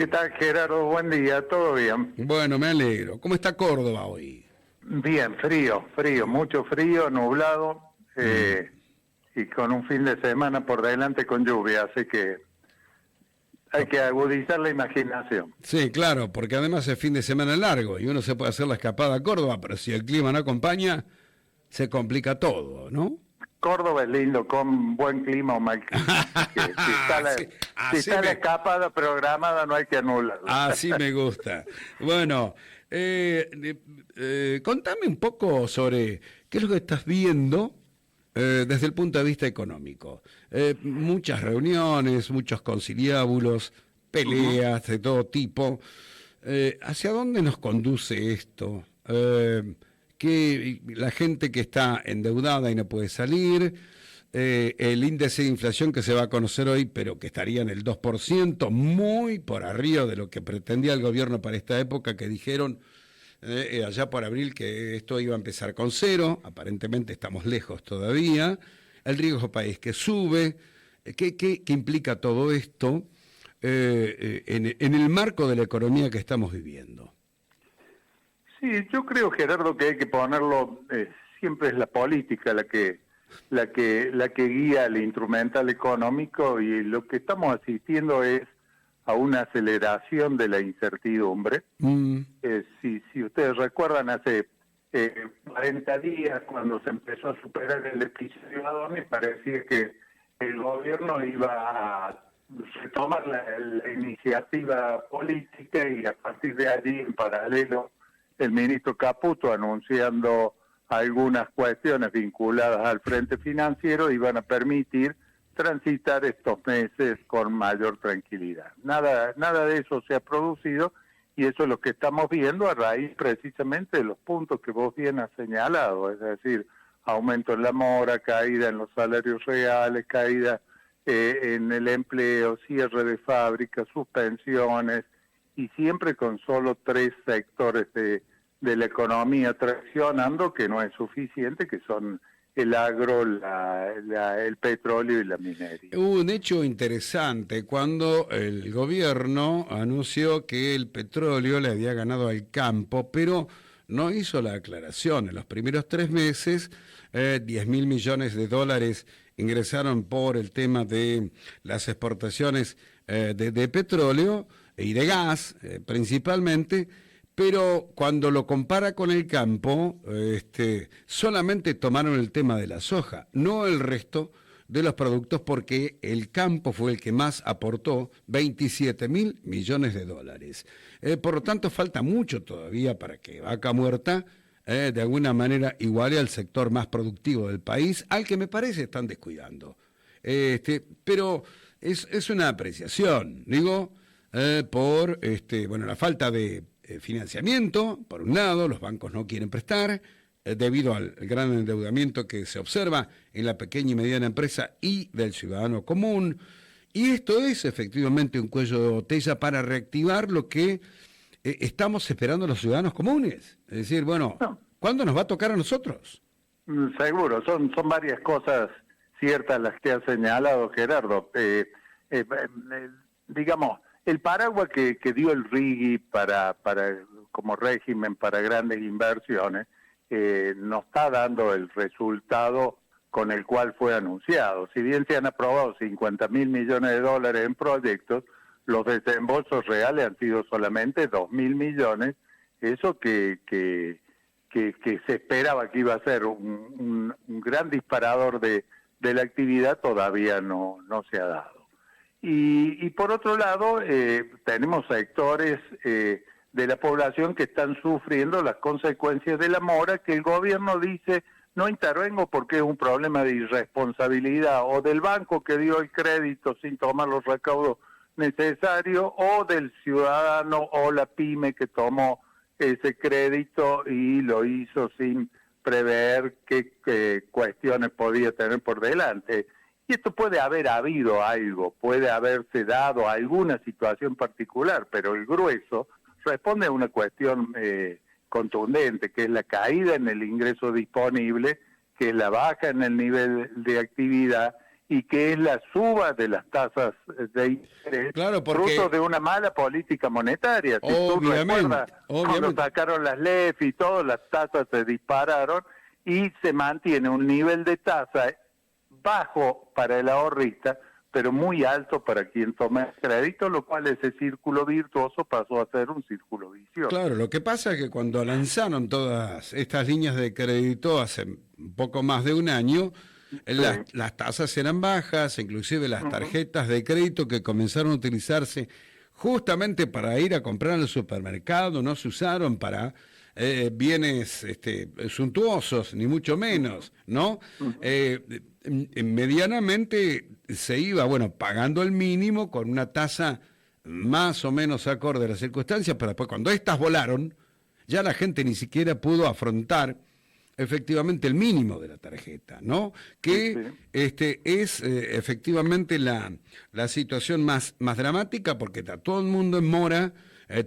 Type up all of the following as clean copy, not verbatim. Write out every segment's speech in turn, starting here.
¿Qué tal, Gerardo? Buen día, ¿todo bien? Bueno, me alegro. ¿Cómo está Córdoba hoy? Bien, frío, mucho frío, nublado, y con un fin de semana por delante con lluvia, así que hay que agudizar la imaginación. Sí, claro, porque además es fin de semana largo y uno se puede hacer la escapada a Córdoba, pero si el clima no acompaña, se complica todo, ¿no? Córdoba es lindo, con buen clima o mal clima, así que si está la, Sí, si así está la me, escapada programada no hay que anularla. así me gusta. Bueno, contame un poco sobre qué es lo que estás viendo desde el punto de vista económico. Muchas reuniones, muchos conciliábulos, Ujú. peleas de todo tipo. ¿Hacia dónde nos conduce esto? Que la gente que está endeudada y no puede salir, el índice de inflación que se va a conocer hoy, pero que estaría en el 2%, muy por arriba de lo que pretendía el gobierno para esta época, que dijeron allá por abril que esto iba a empezar con cero, aparentemente estamos lejos todavía, el riesgo país que sube, ¿qué implica todo esto en el marco de la economía que estamos viviendo? Sí, yo creo, Gerardo, que hay que ponerlo, siempre es la política la que guía el instrumental económico, y lo que estamos asistiendo es a una aceleración de la incertidumbre. Mm, Si ustedes recuerdan, hace 40 días, cuando se empezó a superar el episodio Adonis, parecía que el gobierno iba a retomar la iniciativa política, y a partir de allí, en paralelo, el ministro Caputo anunciando algunas cuestiones vinculadas al frente financiero iban a permitir transitar estos meses con mayor tranquilidad. Nada de eso se ha producido, y eso es lo que estamos viendo a raíz precisamente de los puntos que vos bien has señalado, es decir, aumento en la mora, caída en los salarios reales, caída en el empleo, cierre de fábricas, suspensiones, y siempre con solo 3 sectores de la economía traccionando, que no es suficiente, que son el agro, el petróleo y la minería. Hubo un hecho interesante cuando el gobierno anunció que el petróleo le había ganado al campo, pero no hizo la aclaración. En los primeros 3 meses, 10.000 millones de dólares ingresaron por el tema de las exportaciones de petróleo y de gas, principalmente. Pero cuando lo compara con el campo, solamente tomaron el tema de la soja, no el resto de los productos, porque el campo fue el que más aportó, 27.000 millones de dólares. Por lo tanto, falta mucho todavía para que Vaca Muerta, de alguna manera, iguale al sector más productivo del país, al que me parece están descuidando. Pero es una apreciación, digo, por la falta de financiamiento, por un lado, los bancos no quieren prestar, debido al gran endeudamiento que se observa en la pequeña y mediana empresa y del ciudadano común. Y esto es efectivamente un cuello de botella para reactivar lo que estamos esperando los ciudadanos comunes. Es decir, bueno, No, ¿cuándo nos va a tocar a nosotros? seguro, son varias cosas ciertas las que ha señalado Gerardo. Digamos, el paraguas que dio el RIGI como régimen para grandes inversiones, no está dando el resultado con el cual fue anunciado. Si bien se han aprobado 50.000 millones de dólares en proyectos, los desembolsos reales han sido solamente 2.000 millones, eso que se esperaba que iba a ser un gran disparador de la actividad, todavía no se ha dado. Y por otro lado, tenemos sectores de la población que están sufriendo las consecuencias de la mora, que el gobierno dice: no intervengo porque es un problema de irresponsabilidad, o del banco que dio el crédito sin tomar los recaudos necesarios, o del ciudadano o la pyme que tomó ese crédito y lo hizo sin prever qué cuestiones podía tener por delante. Y esto puede haber habido algo, puede haberse dado alguna situación particular, pero el grueso responde a una cuestión contundente, que es la caída en el ingreso disponible, que es la baja en el nivel de actividad, y que es la suba de las tasas de interés, claro, porque fruto de una mala política monetaria. Si tú recuerdas, cuando sacaron las LEF y todo, las tasas se dispararon y se mantiene un nivel de tasa bajo para el ahorrista, pero muy alto para quien toma crédito, lo cual ese círculo virtuoso pasó a ser un círculo vicioso. Claro, lo que pasa es que cuando lanzaron todas estas líneas de crédito hace un poco más de un año, las tasas eran bajas, inclusive las tarjetas de crédito que comenzaron a utilizarse justamente para ir a comprar al supermercado, no se usaron para bienes suntuosos, ni mucho menos, ¿no? Medianamente se iba, bueno, pagando el mínimo con una tasa más o menos acorde a las circunstancias, pero después cuando estas volaron, ya la gente ni siquiera pudo afrontar efectivamente el mínimo de la tarjeta, ¿no? Que es efectivamente la situación más dramática, porque está todo el mundo en mora,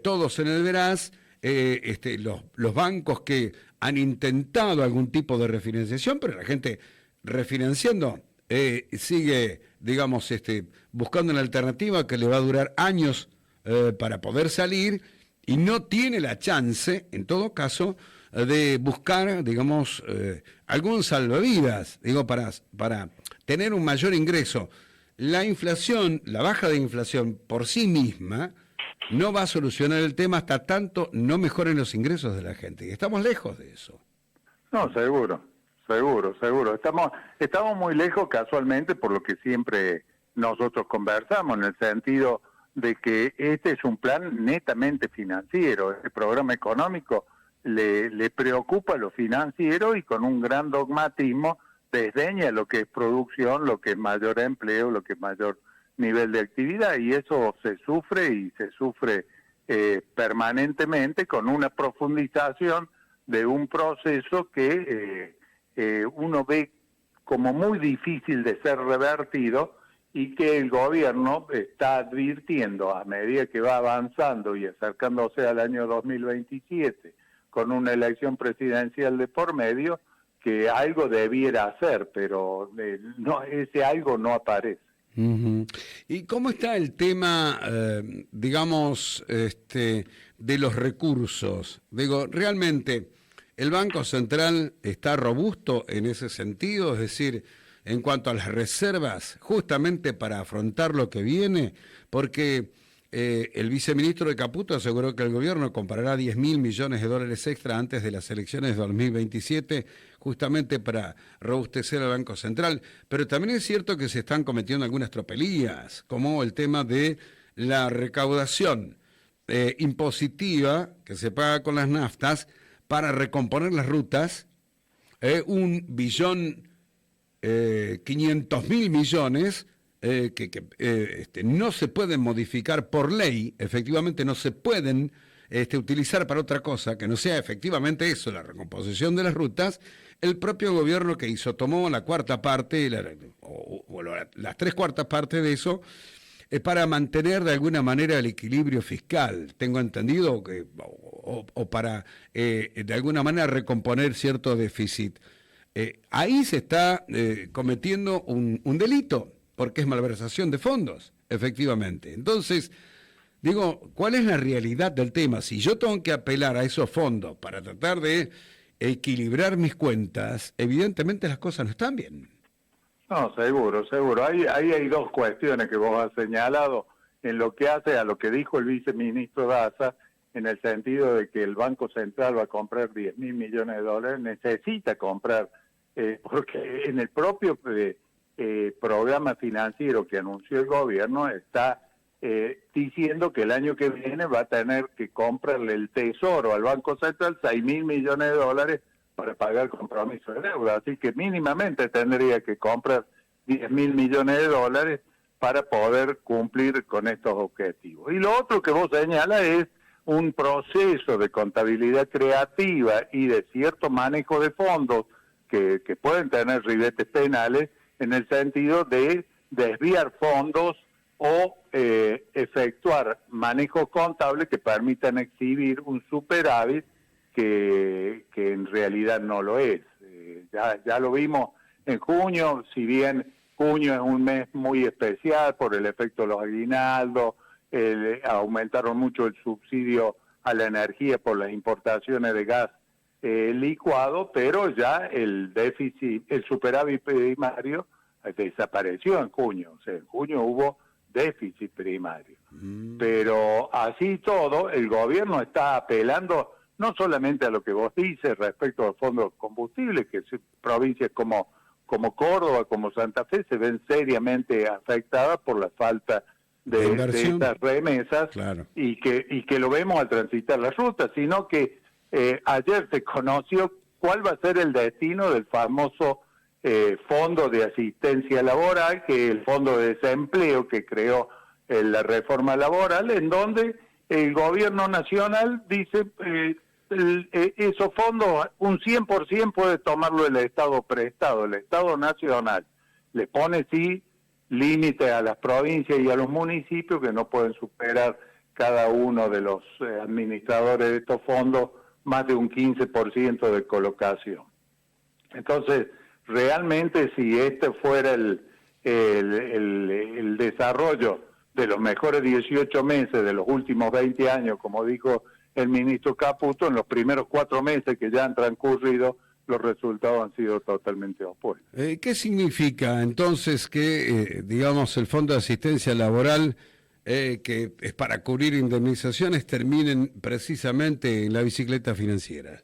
todos en el veraz, los bancos que han intentado algún tipo de refinanciación, pero la gente refinanciando sigue, digamos, buscando una alternativa que le va a durar años para poder salir, y no tiene la chance, en todo caso, de buscar, digamos, algún salvavidas, digo, para tener un mayor ingreso. La inflación, la baja de inflación por sí misma, no va a solucionar el tema hasta tanto no mejoren los ingresos de la gente. Y estamos lejos de eso. No, seguro. Estamos muy lejos casualmente por lo que siempre nosotros conversamos, en el sentido de que este es un plan netamente financiero. Este programa económico le preocupa lo financiero, y con un gran dogmatismo desdeña lo que es producción, lo que es mayor empleo, lo que es mayor nivel de actividad, y eso se sufre permanentemente, con una profundización de un proceso que uno ve como muy difícil de ser revertido, y que el gobierno está advirtiendo a medida que va avanzando y acercándose al año 2027 con una elección presidencial de por medio, que algo debiera hacer, pero ese algo no aparece. Uh-huh. ¿Y cómo está el tema, digamos, de los recursos? Digo, realmente, ¿el Banco Central está robusto en ese sentido? Es decir, en cuanto a las reservas, justamente para afrontar lo que viene, porque el viceministro de Caputo aseguró que el gobierno comprará 10.000 millones de dólares extra antes de las elecciones de 2027, justamente para robustecer al Banco Central. Pero también es cierto que se están cometiendo algunas tropelías, como el tema de la recaudación impositiva que se paga con las naftas para recomponer las rutas, 1.500.000 millones que no se pueden modificar por ley, efectivamente no se pueden utilizar para otra cosa que no sea efectivamente eso, la recomposición de las rutas. El propio gobierno que hizo tomó la cuarta parte, las 3/4 partes de eso, para mantener de alguna manera el equilibrio fiscal, tengo entendido, o para de alguna manera recomponer cierto déficit. Ahí se está cometiendo un delito, porque es malversación de fondos, efectivamente. Entonces, digo, ¿cuál es la realidad del tema? Si yo tengo que apelar a esos fondos para tratar de equilibrar mis cuentas, evidentemente las cosas no están bien. No, seguro. Ahí hay dos cuestiones que vos has señalado en lo que hace a lo que dijo el viceministro Daza, en el sentido de que el Banco Central va a comprar 10.000 millones de dólares, necesita comprar, porque en el propio programa financiero que anunció el gobierno está diciendo que el año que viene va a tener que comprarle el Tesoro al Banco Central 6.000 millones de dólares para pagar el compromiso de deuda. Así que mínimamente tendría que comprar 10.000 millones de dólares para poder cumplir con estos objetivos. Y lo otro que vos señalas es un proceso de contabilidad creativa y de cierto manejo de fondos que pueden tener ribetes penales, en el sentido de desviar fondos o efectuar manejos contables que permitan exhibir un superávit que en realidad no lo es. Ya lo vimos en junio, si bien junio es un mes muy especial por el efecto de los aguinaldos, aumentaron mucho el subsidio a la energía por las importaciones de gas licuado, pero ya el déficit, el superávit primario desapareció en junio, o sea, en junio hubo déficit primario. Pero así todo, el gobierno está apelando no solamente a lo que vos dices respecto al fondo de combustible, que provincias como Córdoba, como Santa Fe, se ven seriamente afectadas por la falta de estas remesas, claro. y que lo vemos al transitar la ruta, sino que ayer se conoció cuál va a ser el destino del famoso fondo de asistencia laboral, que es el fondo de desempleo que creó la reforma laboral, en donde el gobierno nacional dice esos fondos, un 100% puede tomarlo el Estado prestado, el Estado nacional le pone sí límite a las provincias y a los municipios que no pueden superar cada uno de los administradores de estos fondos más de un 15% de colocación. Entonces, realmente si este fuera el desarrollo de los mejores 18 meses de los últimos 20 años, como dijo el ministro Caputo, en los primeros 4 meses que ya han transcurrido, los resultados han sido totalmente opuestos. ¿Qué significa entonces que, digamos, el Fondo de Asistencia Laboral, que es para cubrir indemnizaciones, terminen precisamente en la bicicleta financiera?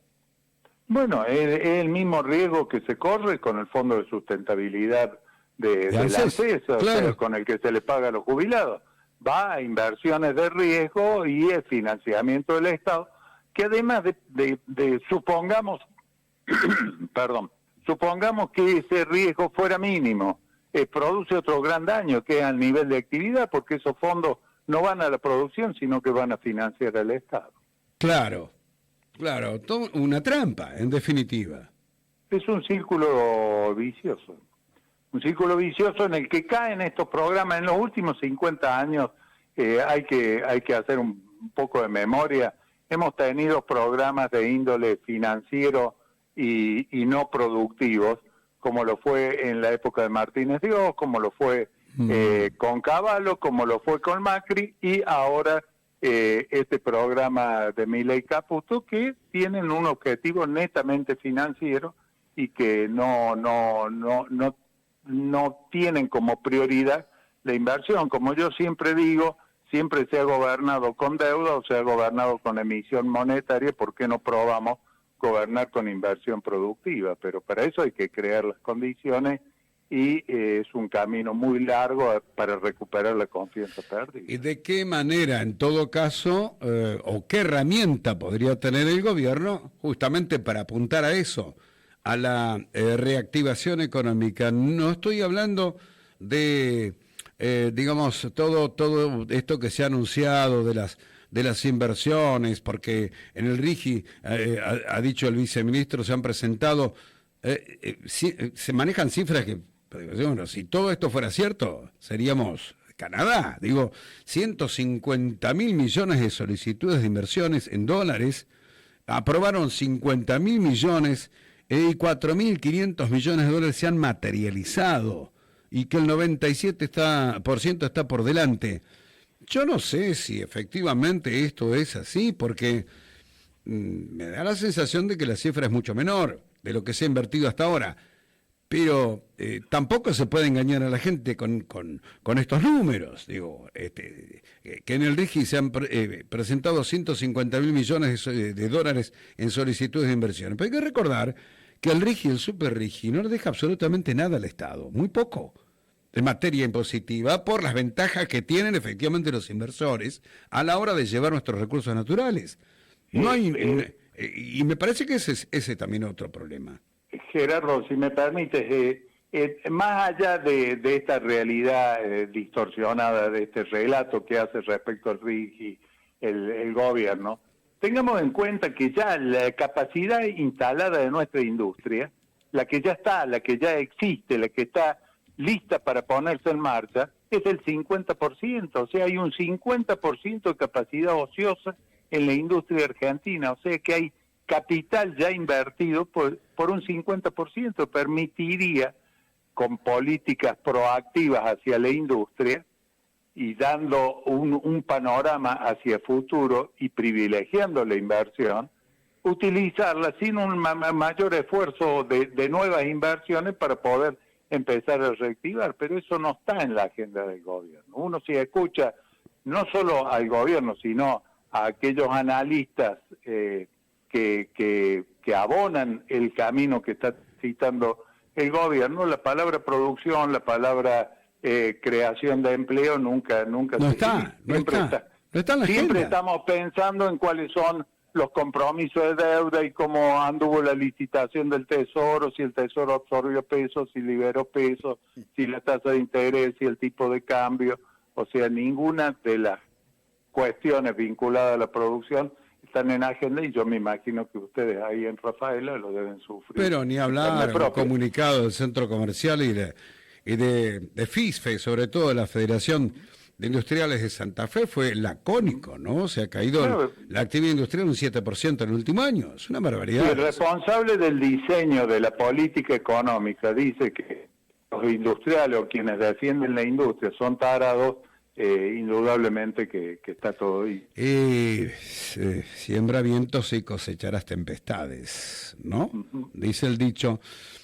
Bueno, es el mismo riesgo que se corre con el Fondo de Sustentabilidad de la ANSES, claro. O sea, con el que se le paga a los jubilados. Va a inversiones de riesgo y el financiamiento del Estado, que además de supongamos, supongamos que ese riesgo fuera mínimo, produce otro gran daño que es al nivel de actividad, porque esos fondos no van a la producción, sino que van a financiar al Estado. Claro, una trampa, en definitiva. Es un círculo vicioso. Un círculo vicioso en el que caen estos programas. En los últimos 50 años, hay que hacer un poco de memoria, hemos tenido programas de índole financiero y no productivos, como lo fue en la época de Martínez Dios, como lo fue con Cavallo, como lo fue con Macri, y ahora este programa de Milei Caputo, que tienen un objetivo netamente financiero y que no tienen como prioridad la inversión. Como yo siempre digo, siempre se ha gobernado con deuda o se ha gobernado con emisión monetaria. ¿Por qué no probamos gobernar con inversión productiva? Pero para eso hay que crear las condiciones y es un camino muy largo para recuperar la confianza perdida. ¿Y de qué manera, en todo caso, o qué herramienta podría tener el gobierno justamente para apuntar a eso? A la reactivación económica. No estoy hablando de, digamos, todo esto que se ha anunciado de las inversiones, porque en el RIGI, ha dicho el viceministro, se han presentado, se manejan cifras que, bueno, si todo esto fuera cierto, seríamos Canadá. Digo, 150.000 millones de solicitudes de inversiones en dólares, aprobaron 50.000 millones y 4.500 millones de dólares se han materializado y que el 97% está por delante. Yo no sé si efectivamente esto es así, porque me da la sensación de que la cifra es mucho menor de lo que se ha invertido hasta ahora, pero tampoco se puede engañar a la gente con estos números. Digo, que en el RIGI se han presentado 150.000 millones de dólares en solicitudes de inversión. Pero hay que recordar que el RIGI y el Super RIGI no le deja absolutamente nada al Estado, muy poco, en materia impositiva, por las ventajas que tienen efectivamente los inversores a la hora de llevar nuestros recursos naturales. No hay, y me parece que ese también es otro problema. Gerardo, si me permites, más allá de esta realidad distorsionada, de este relato que hace respecto al RIGI el gobierno, tengamos en cuenta que ya la capacidad instalada de nuestra industria, la que ya está, la que ya existe, la que está lista para ponerse en marcha, es el 50%. O sea, hay un 50% de capacidad ociosa en la industria argentina. O sea que hay capital ya invertido por un 50%. Permitiría con políticas proactivas hacia la industria y dando un panorama hacia futuro y privilegiando la inversión, utilizarla sin un mayor esfuerzo de nuevas inversiones para poder empezar a reactivar, pero eso no está en la agenda del gobierno. Uno si escucha no solo al gobierno, sino a aquellos analistas que abonan el camino que está citando el gobierno, la palabra producción, la palabra creación de empleo nunca no se está, no está en la siempre agenda. estamos pensando en cuáles son los compromisos de deuda y cómo anduvo la licitación del Tesoro, si el Tesoro absorbió pesos, si liberó pesos, si la tasa de interés, si el tipo de cambio, o sea, ninguna de las cuestiones vinculadas a la producción están en agenda y yo me imagino que ustedes ahí en Rafaela lo deben sufrir. Pero ni hablar, un comunicado del Centro Comercial y de FISFE, sobre todo de la Federación de Industriales de Santa Fe, fue lacónico, ¿no? Se ha caído la actividad industrial un 7% en el último año. Es una barbaridad. Sí, el responsable del diseño de la política económica dice que los industriales o quienes defienden la industria son tarados, indudablemente que está todo ahí. Siembra vientos y cosecharás tempestades, ¿no? Dice el dicho.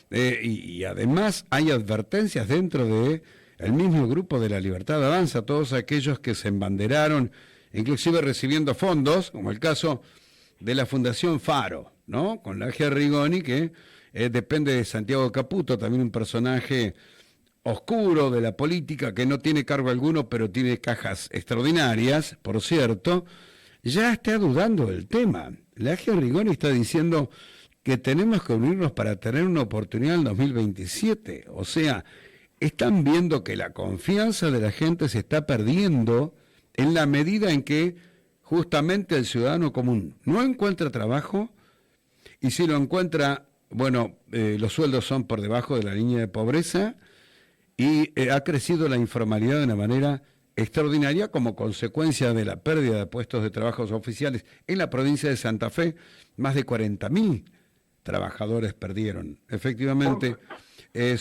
Y además hay advertencias dentro de el mismo grupo de La Libertad Avanza, todos aquellos que se embanderaron, inclusive recibiendo fondos, como el caso de la Fundación Faro, ¿no? Con Lagia Rigoni, que depende de Santiago Caputo, también un personaje oscuro de la política, que no tiene cargo alguno, pero tiene cajas extraordinarias, por cierto, ya está dudando del tema. Lagia Rigoni está diciendo que tenemos que unirnos para tener una oportunidad en 2027. O sea, están viendo que la confianza de la gente se está perdiendo en la medida en que justamente el ciudadano común no encuentra trabajo y si lo encuentra, bueno, los sueldos son por debajo de la línea de pobreza y ha crecido la informalidad de una manera extraordinaria como consecuencia de la pérdida de puestos de trabajos oficiales en la provincia de Santa Fe. Más de 40.000 trabajadores perdieron. Efectivamente, el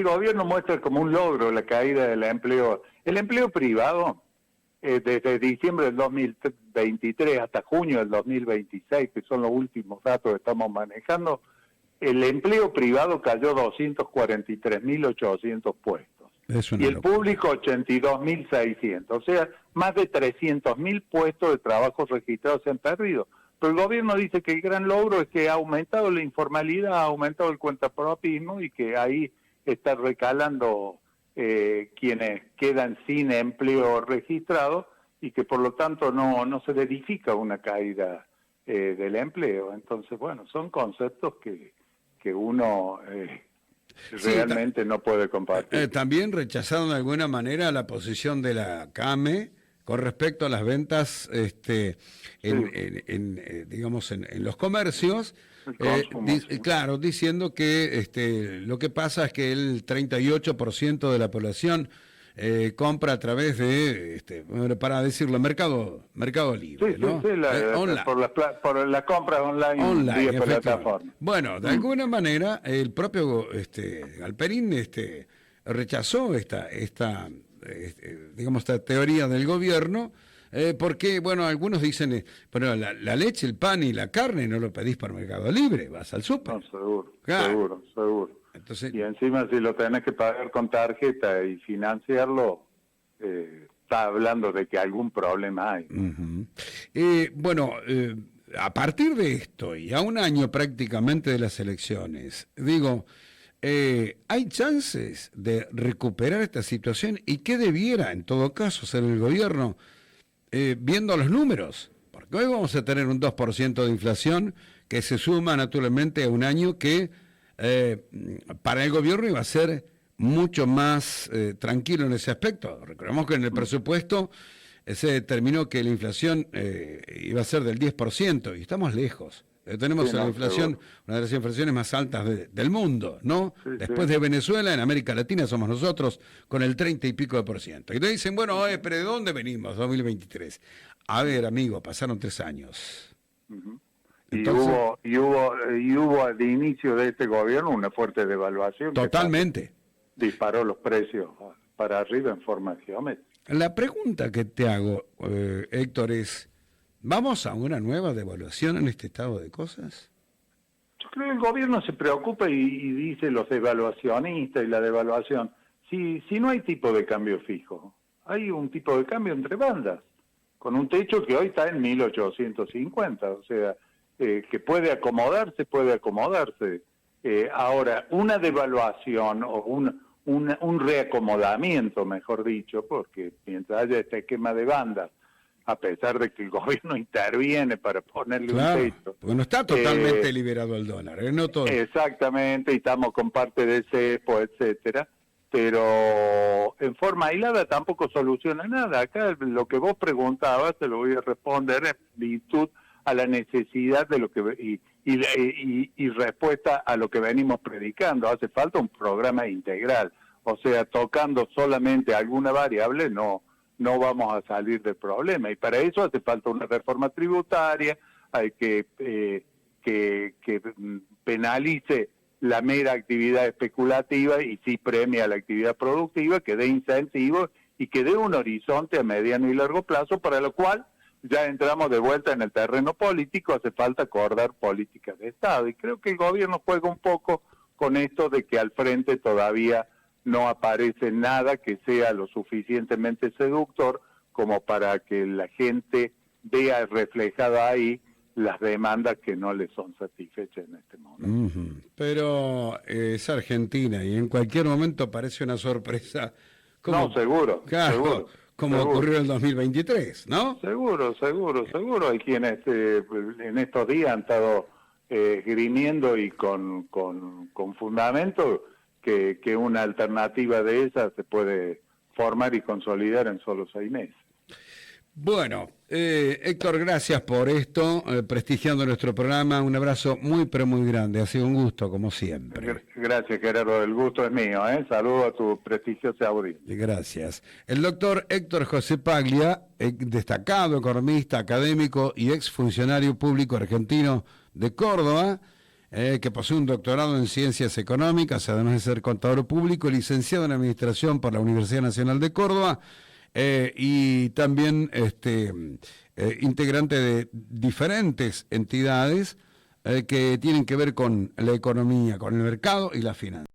gobierno muestra como un logro la caída del empleo. El empleo privado, desde diciembre del 2023 hasta junio del 2026, que son los últimos datos que estamos manejando, el empleo privado cayó 243.800 puestos. Y el público 82.600. O sea, más de 300.000 puestos de trabajo registrados se han perdido. Pero el gobierno dice que el gran logro es que ha aumentado la informalidad, ha aumentado el cuentapropismo y que ahí está recalando quienes quedan sin empleo registrado y que por lo tanto no se verifica una caída del empleo. Entonces, bueno, son conceptos que uno realmente no puede compartir. También rechazaron de alguna manera la posición de la CAME con respecto a las ventas digamos en los comercios, claro, diciendo que lo que pasa es que el 38% de la población compra a través de, para decirlo, Mercado Libre, ¿no? Online. Por las compras online vía plataforma. Bueno, de alguna manera el propio Galperín rechazó esta teoría del gobierno, porque, bueno, algunos dicen, bueno, la leche, el pan y la carne no lo pedís por Mercado Libre, vas al súper. No, seguro. Entonces, y encima si lo tenés que pagar con tarjeta y financiarlo, está hablando de que algún problema hay. A partir de esto, y a un año prácticamente de las elecciones, digo, ¿hay chances de recuperar esta situación? ¿Y qué debiera, en todo caso, hacer el gobierno, viendo los números? Porque hoy vamos a tener un 2% de inflación que se suma naturalmente a un año que para el gobierno iba a ser mucho más tranquilo en ese aspecto. Recordemos que en el presupuesto se determinó que la inflación iba a ser del 10%, y estamos lejos. Tenemos la inflación, una de las inflaciones más altas del mundo, ¿no? Después de Venezuela, en América Latina somos nosotros con el 30 y pico de %. Y te dicen, bueno, pero ¿de dónde venimos? 2023. A ver, amigo, pasaron 3 años. Entonces, hubo al inicio de este gobierno una fuerte devaluación. totalmente. Que disparó los precios para arriba en forma geométrica. La pregunta que te hago, Héctor, es, ¿vamos a una nueva devaluación en este estado de cosas? Yo creo que el gobierno se preocupa y dice los devaluacionistas y la devaluación. Si no hay tipo de cambio fijo, hay un tipo de cambio entre bandas, con un techo que hoy está en 1850, o sea, que puede acomodarse. Ahora, una devaluación o un reacomodamiento, mejor dicho, porque mientras haya este esquema de bandas, a pesar de que el gobierno interviene para ponerle un techo. Porque no está totalmente liberado el dólar, no todo. Exactamente, y estamos con parte de cepo, etcétera, pero en forma aislada tampoco soluciona nada. Acá lo que vos preguntabas, te lo voy a responder en virtud a la necesidad de lo que y respuesta a lo que venimos predicando. Hace falta un programa integral, o sea, tocando solamente alguna variable no vamos a salir del problema, y para eso hace falta una reforma tributaria, hay que penalice la mera actividad especulativa y sí premia la actividad productiva, que dé incentivos y que dé un horizonte a mediano y largo plazo, para lo cual ya entramos de vuelta en el terreno político, hace falta acordar políticas de Estado, y creo que el gobierno juega un poco con esto de que al frente todavía no aparece nada que sea lo suficientemente seductor como para que la gente vea reflejada ahí las demandas que no le son satisfechas en este momento. Pero es Argentina y en cualquier momento aparece una sorpresa. No, seguro, claro, seguro. Como seguro. ocurrió en el 2023, ¿no? Seguro. Hay quienes en estos días han estado grimiendo y con fundamento que una alternativa de esa se puede formar y consolidar en solo 6 meses. Bueno, Héctor, gracias por esto, prestigiando nuestro programa. Un abrazo muy, pero muy grande. Ha sido un gusto, como siempre. Gracias, Gerardo. El gusto es mío. Saludo a tu prestigiosa audiencia. Gracias. El doctor Héctor José Paglia, destacado economista, académico y exfuncionario público argentino de Córdoba, que posee un doctorado en Ciencias Económicas, además de ser contador público, licenciado en Administración por la Universidad Nacional de Córdoba, y también integrante de diferentes entidades que tienen que ver con la economía, con el mercado y la finanza.